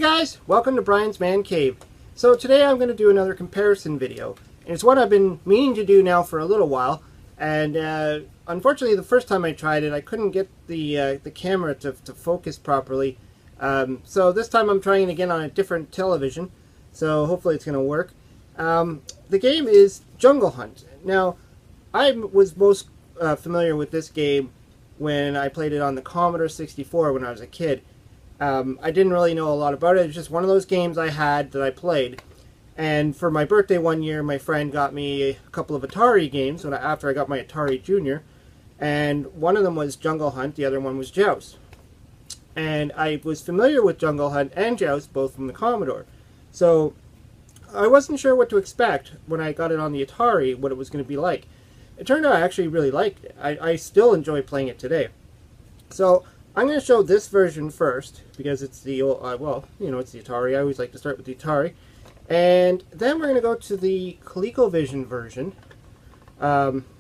guys, welcome to Brian's Man Cave. So today I'm going to do another comparison video. And it's one I've been meaning to do now for a little while. And unfortunately the first time I tried it I couldn't get the camera to focus properly. So this time I'm trying it again on a different television. So hopefully it's going to work. The game is Jungle Hunt. Now I was most familiar with this game when I played it on the Commodre 64 when I was a kid. I didn't really know a lot about it. It's just one of those games I had that I played. And for my birthday one year, my friend got me a couple of Atari games after I got my Atari Junior. And one of them was Jungle Hunt, the other one was Joust. And I was familiar with Jungle Hunt and Joust, both from the Commodore. So I wasn't sure what to expect when I got it on the Atari, what it was going to be like. It turned out I actually really liked it. I still enjoy playing it today. So I'm going to show this version first, because it's the old, well, you know, it's the Atari. I always like to start with the Atari. And then we're going to go to the Colecovision version.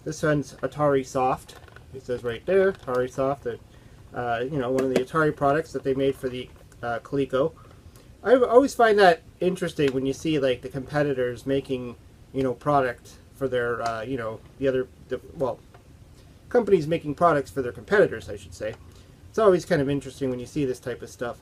This one's Atari Soft. It says right there, Atari Soft, you know, one of the Atari products that they made for the Coleco. I always find that interesting when you see, like, the competitors making, you know, product for their, you know, well, companies making products for their competitors, I should say. It's always kind of interesting when you see this type of stuff.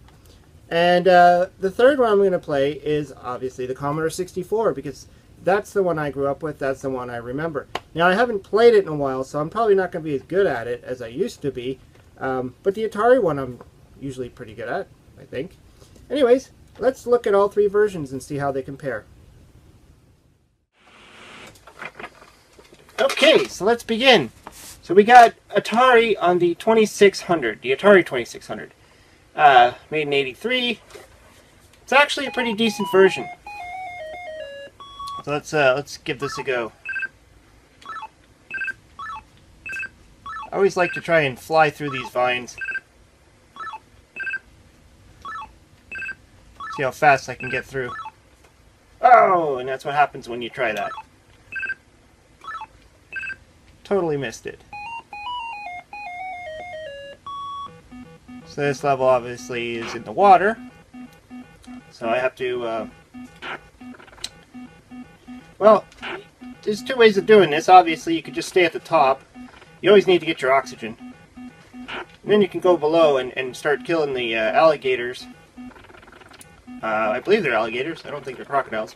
And the third one I'm going to play is obviously the Commodore 64, because that's the one I grew up with, that's the one I remember. Now I haven't played it in a while, so I'm probably not going to be as good at it as I used to be. But the Atari one I'm usually pretty good at, I think. Anyways, let's look at all three versions and see how they compare. Okay, so let's begin. So we got Atari on the 2600, the Atari 2600. Made in '83. It's actually a pretty decent version. So let's give this a go. I always like to try and fly through these vines. See how fast I can get through. Oh, and that's what happens when you try that. Totally missed it. So this level obviously is in the water, so I have to, well, there's two ways of doing this. Obviously you could just stay at the top. You always need to get your oxygen. And then you can go below and start killing the alligators. I believe they're alligators, I don't think they're crocodiles.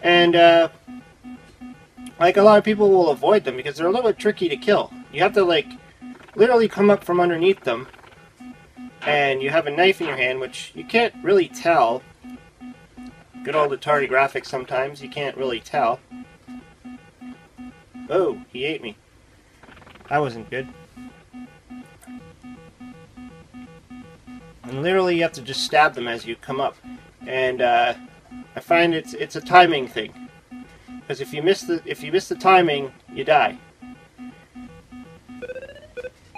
And like, a lot of people will avoid them because they're a little bit tricky to kill. You have to, like, literally come up from underneath them, and you have a knife in your hand, which you can't really tell. Good old Atari graphics sometimes, you can't really tell. Oh, he ate me. That wasn't good. And literally you have to just stab them as you come up. And I find it's a timing thing. Because if you miss the timing, you die.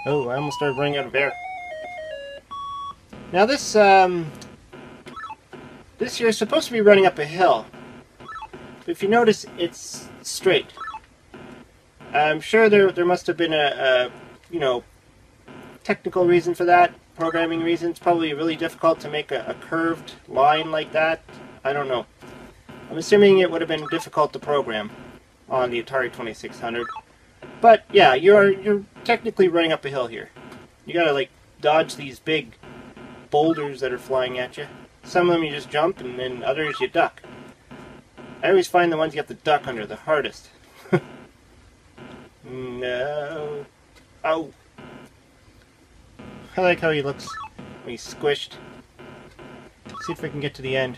Oh, I almost started running out of air. Now this this here is supposed to be running up a hill. But if you notice, it's straight. I'm sure there must have been a you know, technical reason for that, programming reason. It's probably really difficult to make a curved line like that. I don't know. I'm assuming it would have been difficult to program on the Atari 2600. But yeah, you're technically running up a hill here. You gotta, like, dodge these big boulders that are flying at you. Some of them you just jump, and then others you duck. I always find the ones you have to duck under the hardest. No. Oh. I like how he looks when he's squished. Let's see if I can get to the end.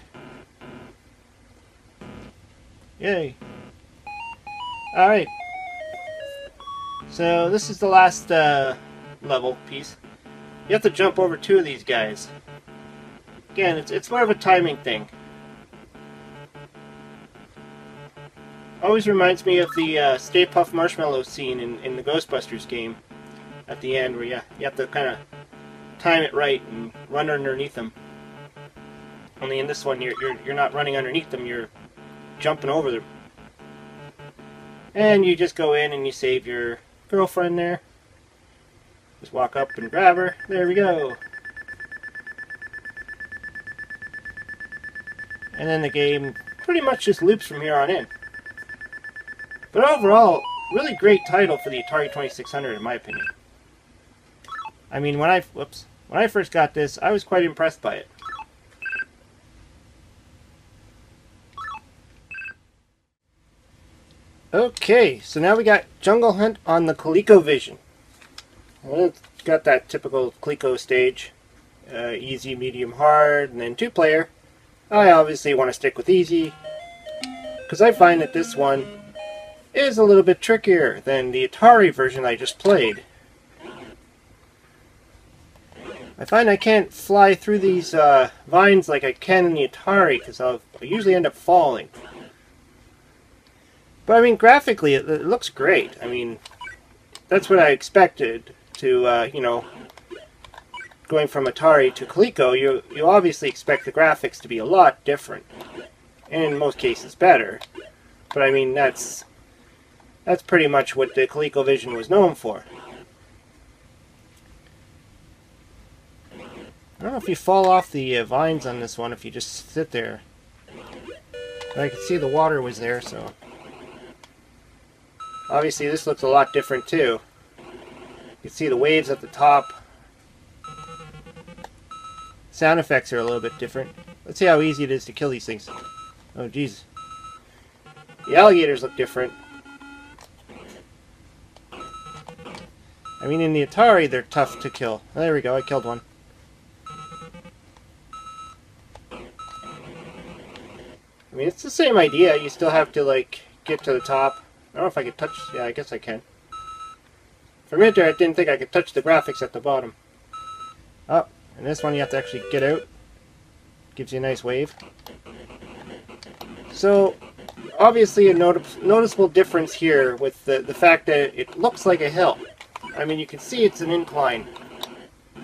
Yay. Alright. So this is the last level piece. You have to jump over two of these guys. Again, it's more of a timing thing. Always reminds me of the Stay Puft Marshmallow scene in the Ghostbusters game at the end, where you have to kind of time it right and run underneath them. Only in this one you're not running underneath them, you're jumping over them. And you just go in and you save your girlfriend there. Just walk up and grab her. There we go. and then the game pretty much just loops from here on in. But overall, really great title for the Atari 2600 in my opinion. I mean, when I first got this, I was quite impressed by it. Okay, so now we got Jungle Hunt on the Colecovision. Well, it's got that typical Coleco stage. Easy, medium, hard, and then 2-player. I obviously want to stick with easy, because I find that this one is a little bit trickier than the Atari version I just played. I find I can't fly through these vines like I can in the Atari, because I usually end up falling. But I mean, graphically, it looks great. I mean, that's what I expected to, you know, going from Atari to Coleco. You obviously expect the graphics to be a lot different, and in most cases better. But I mean, that's pretty much what the Colecovision was known for. I don't know if you fall off the vines on this one if you just sit there. But I could see the water was there, so... Obviously this looks a lot different too. You can see the waves at the top. Sound effects are a little bit different. Let's see how easy it is to kill these things. Oh jeez. The alligators look different. I mean, in the Atari they're tough to kill. Oh, there we go, I killed one. I mean, it's the same idea. You still have to, like, get to the top. I don't know if I could touch... Yeah, I guess I can. For a minute there, I didn't think I could touch the graphics at the bottom. Oh, and this one you have to actually get out. Gives you a nice wave. So, obviously a noticeable difference here with the fact that it looks like a hill. I mean, you can see it's an incline.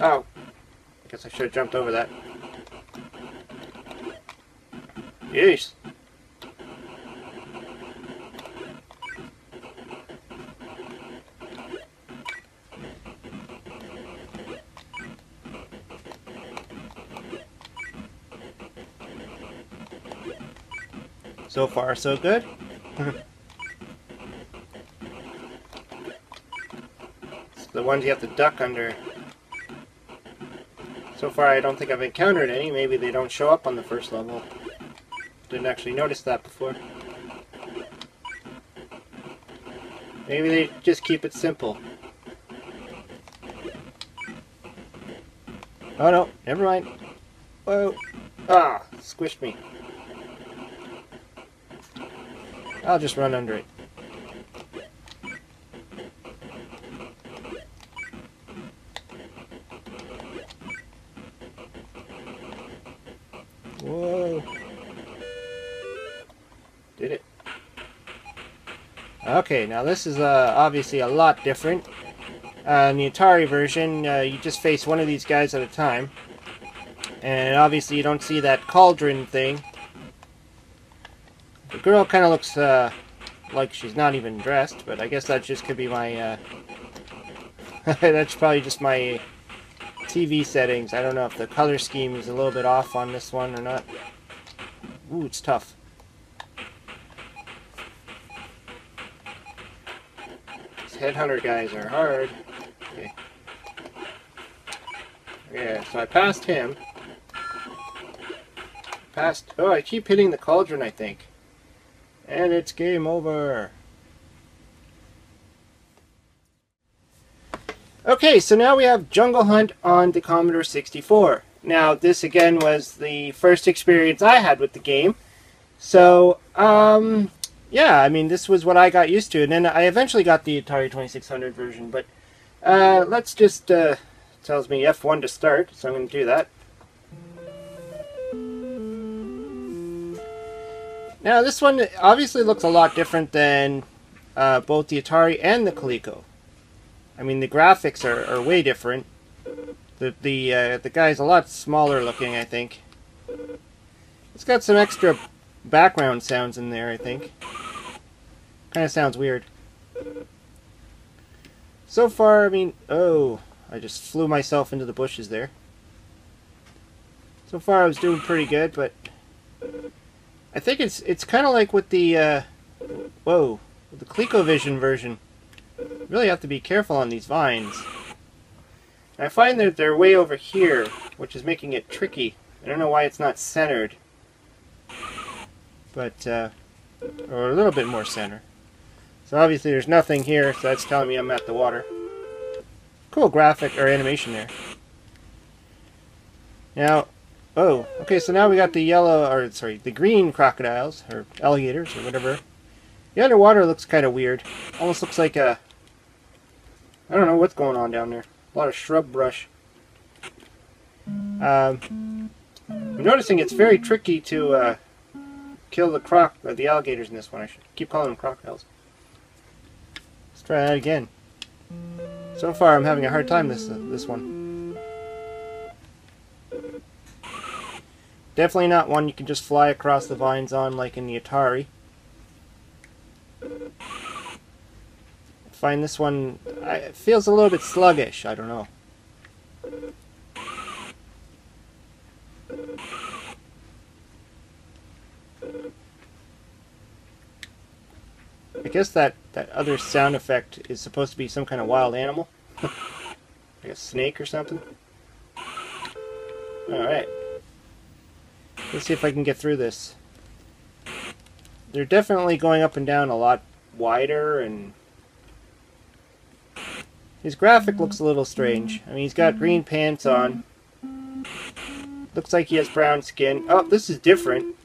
Oh, I guess I should have jumped over that. Yeesh. So far, so good. It's the ones you have to duck under. So far, I don't think I've encountered any. Maybe they don't show up on the first level. Didn't actually notice that before. Maybe they just keep it simple. Oh no, never mind. Whoa. Ah, squished me. I'll just run under it. Whoa. Did it. Okay, now this is obviously a lot different. In the Atari version, you just face one of these guys at a time. And obviously you don't see that cauldron thing. The girl kind of looks like she's not even dressed, but I guess that just could be my... that's probably just my TV settings. I don't know if the color scheme is a little bit off on this one or not. Ooh, it's tough. These headhunter guys are hard. Okay. Yeah, so I passed him. Oh, I keep hitting the cauldron, I think. And it's game over. Okay, so now we have Jungle Hunt on the Commodore 64. Now, this again was the first experience I had with the game. So, yeah, I mean, this was what I got used to. And then I eventually got the Atari 2600 version. But let's just, tells me F1 to start, so I'm going to do that. Now, this one obviously looks a lot different than both the Atari and the Coleco. I mean, the graphics are way different. The guy's a lot smaller looking, I think. It's got some extra background sounds in there, I think. Kind of sounds weird. So far, I mean... Oh, I just flew myself into the bushes there. So far, I was doing pretty good, but... I think it's kind of like with the whoa, with the Colecovision version. You really have to be careful on these vines. I find that they're way over here, which is making it tricky. I don't know why it's not centered, but or a little bit more center. So obviously there's nothing here, so that's telling me I'm at the water. Cool graphic or animation there. Now, oh, okay, so now we got the yellow, or sorry, the green crocodiles, or alligators, or whatever. The underwater looks kind of weird. Almost looks like a, I don't know what's going on down there. A lot of shrub brush. I'm noticing it's very tricky to kill the alligators in this one. I should keep calling them crocodiles. Let's try that again. So far, I'm having a hard time this one. Definitely not one you can just fly across the vines on like in the Atari. I find this one, it feels a little bit sluggish. I don't know. I guess that other sound effect is supposed to be some kind of wild animal. Like a snake or something. Alright. Let's see if I can get through this. They're definitely going up and down a lot wider, and his graphic looks a little strange. I mean, he's got green pants on. Looks like he has brown skin. Oh, this is different.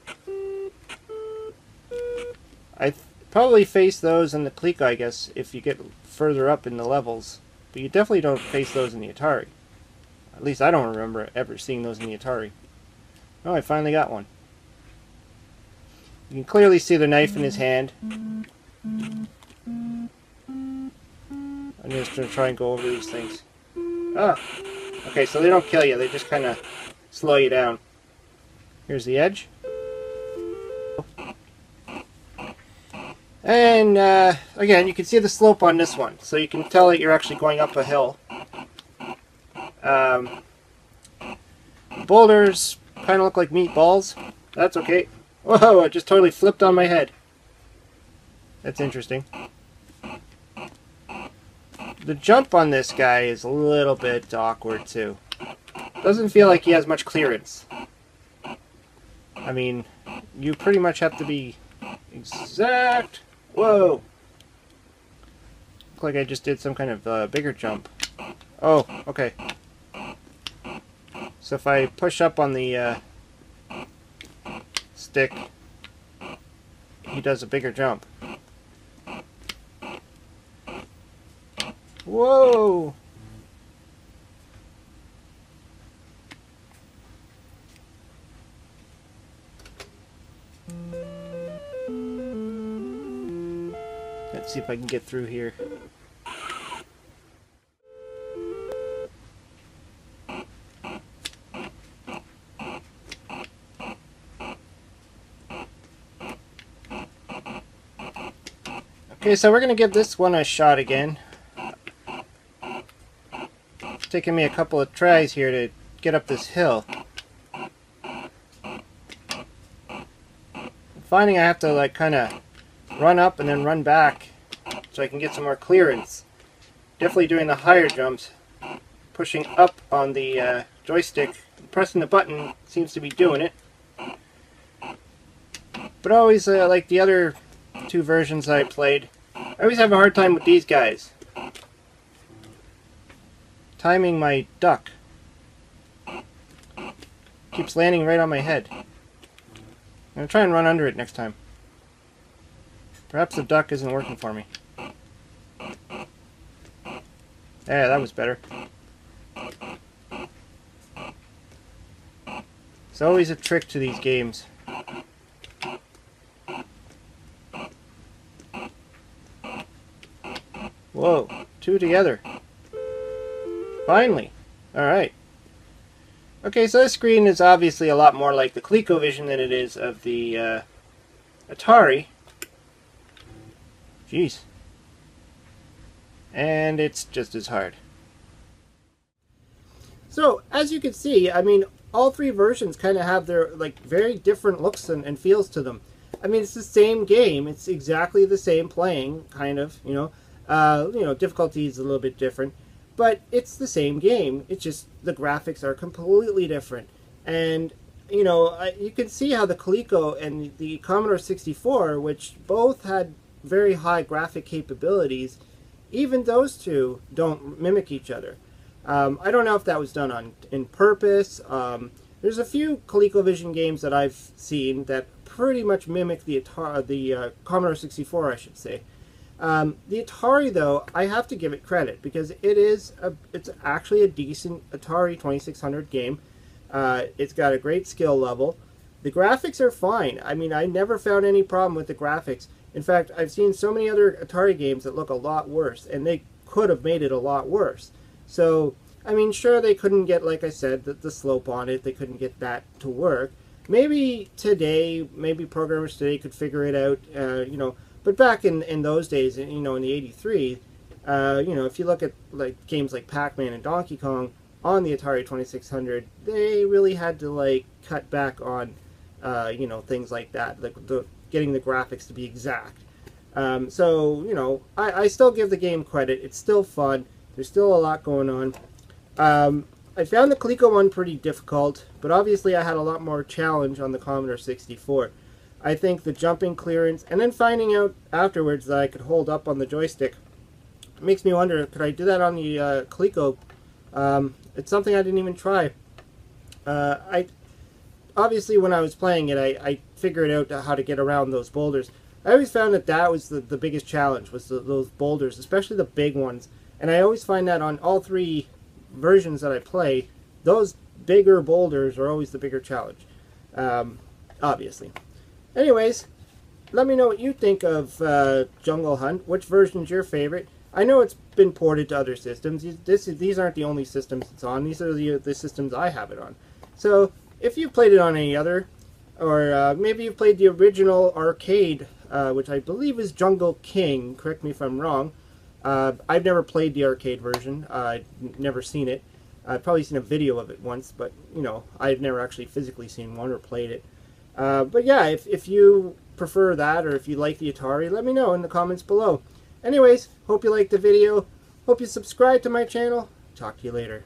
I probably face those in the Coleco, I guess, if you get further up in the levels. But you definitely don't face those in the Atari. At least I don't remember ever seeing those in the Atari. Oh, I finally got one. You can clearly see the knife in his hand. I'm just going to try and go over these things. Ah, okay, so they don't kill you. They just kind of slow you down. Here's the edge. And again, you can see the slope on this one, so you can tell that you're actually going up a hill. Boulders kind of look like meatballs. That's okay. Whoa, it just totally flipped on my head. That's interesting. The jump on this guy is a little bit awkward too. Doesn't feel like he has much clearance. I mean, you pretty much have to be exact. Whoa! Look like I just did some kind of bigger jump. Oh, okay. So if I push up on the stick, he does a bigger jump. Whoa! Let's see if I can get through here. Okay, so we're going to give this one a shot again. It's taking me a couple of tries here to get up this hill. I'm finding I have to like kind of run up and then run back so I can get some more clearance. Definitely doing the higher jumps. Pushing up on the joystick, pressing the button seems to be doing it. But always like the other two versions I played, I always have a hard time with these guys. Timing my duck. Keeps landing right on my head. I'm going to try and run under it next time. Perhaps the duck isn't working for me. Yeah, that was better. It's always a trick to these games. Whoa, two together. Finally. Alright. Okay, so this screen is obviously a lot more like the Colecovision than it is of the Atari. Jeez. And it's just as hard. So, as you can see, I mean, all three versions kind of have their like very different looks and feels to them. I mean, it's the same game. It's exactly the same playing, kind of, difficulty is a little bit different, but it's the same game. It's just the graphics are completely different. And, you can see how the Coleco and the Commodore 64, which both had very high graphic capabilities, even those two don't mimic each other. I don't know if that was done in purpose. There's a few ColecoVision games that I've seen that pretty much mimic the Commodore 64, I should say. The Atari, though, I have to give it credit because it's actually a decent Atari 2600 game. It's got a great skill level. The graphics are fine. I mean, I never found any problem with the graphics. In fact, I've seen so many other Atari games that look a lot worse, and they could have made it a lot worse. So, I mean, sure, they couldn't get, like I said, the slope on it. They couldn't get that to work. Maybe programmers today could figure it out, But back in those days, in the 83, if you look at like games like Pac-Man and Donkey Kong on the Atari 2600, they really had to cut back on, things like that, like getting the graphics to be exact. So, I still give the game credit. It's still fun. There's still a lot going on. I found the Coleco one pretty difficult, but obviously I had a lot more challenge on the Commodore 64. I think the jumping clearance, and then finding out afterwards that I could hold up on the joystick, makes me wonder, could I do that on the Coleco? It's something I didn't even try. Obviously when I was playing it, I figured out how to get around those boulders. I always found that was the biggest challenge, was those boulders, especially the big ones. And I always find that on all three versions that I play, those bigger boulders are always the bigger challenge, obviously. Anyways, let me know what you think of Jungle Hunt. Which version's your favorite? I know it's been ported to other systems. These aren't the only systems it's on. These are the systems I have it on. So if you've played it on any other, or maybe you've played the original arcade, which I believe is Jungle King, correct me if I'm wrong. I've never played the arcade version. I've never seen it. I've probably seen a video of it once, but, I've never actually physically seen one or played it. But yeah, if you prefer that, or if you like the Atari, let me know in the comments below. Anyways, hope you liked the video. Hope you subscribe to my channel. Talk to you later.